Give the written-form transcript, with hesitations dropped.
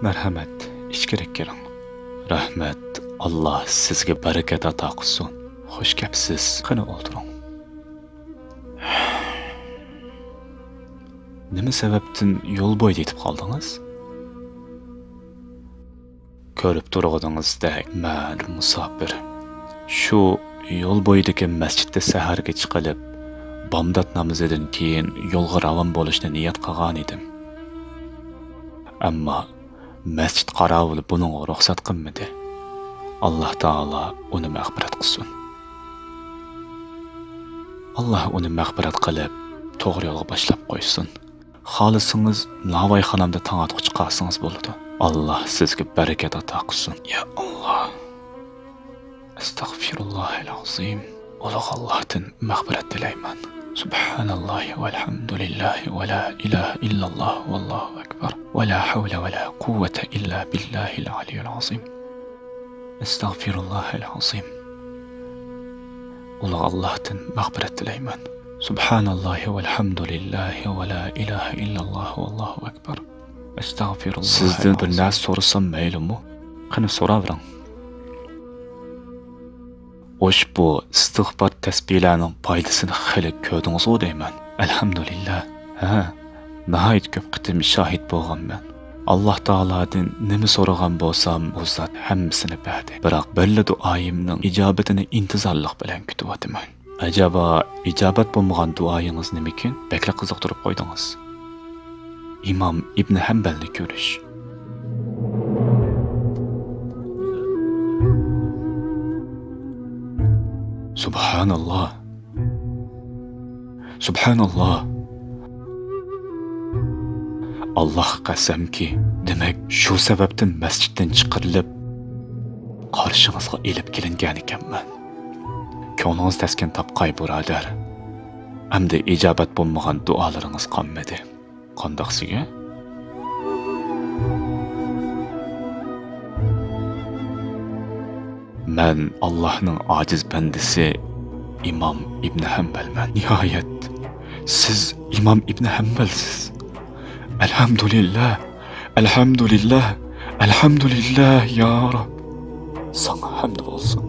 Marhamat, ichkariga kiring. Rahmat, Alloh sizga barakat ato qilsin. Xush kelibsiz. Qani o'tiring. Nima sababdan yo'l bo'yida yetib qoldingiz? Ko'rib turg'idingizdek, men musofir. Shu yo'l bo'yidagi masjidda saharga chiqilib, bomdod namozidan keyin yo'lga ravon bo'lishni niyat qilgan edim. Ammo masjid qorovuli buningga ruxsat qilmadi. Alloh taolo uni mag'firat qilsin. Alloh uni mag'firat qilib, to'g'ri yo'lga boshlab qo'ysin. Xohlasangiz navoiyxonamda tong'atib chiqarsangiz bo'ladi. Alloh sizga barakat ato qilsin. Ya Alloh. Astagfirullohal azim. Ulug' Allohdan mag'firat tilayman. Subhanalloh valhamdulillah va la ilaha illalloh vallohu akbar va la havla va la quwwata illa billahil aliyyil azim. Astagfirullohal azim. Ulug' Allohdan mag'firat tilayman. Subhanalloh valhamdulillah va la ilaha illalloh vallohu akbar. Astagfirullah. Sizdan bir narsa so'rasam maylimi? Qani so'ravering. Ushbu istig'for tasbihlarning foydasini xili ko'rdingiz-ku deyman. Alhamdulillah. Ha, nihoyat ko'p qitim shohid bo'lganman. Alloh taolodan nima so'ragan bo'lsam, u zot hammasini berdi. Biroq birla duoyimning ijobatini intizorlik bilan kutyapman. Ajaba ijobat bo'lmagan duoyingiz nima ekan? Bekla qiziqtirib qo'ydingiz. İmam İbn Hanbalni ko'rish. Subhanalloh. Subhanalloh. Alloh qasamki, demak shu sababdan masjiddan chiqarilib qarshingizga elib kelingan ekanman. Ko'nglingiz taskin topqay birodar. Hamda ijobat bo'lmagan duolaringiz qolmadi. Qandaqsiga? Men Allohning ojiz bandasi İmam İbn Hanbalman. Nihoyat siz İmam İbn Hanbalsiz. Elhamdülillah. Elhamdülillah. Elhamdülillah ya Rab. Sana hamd olsun.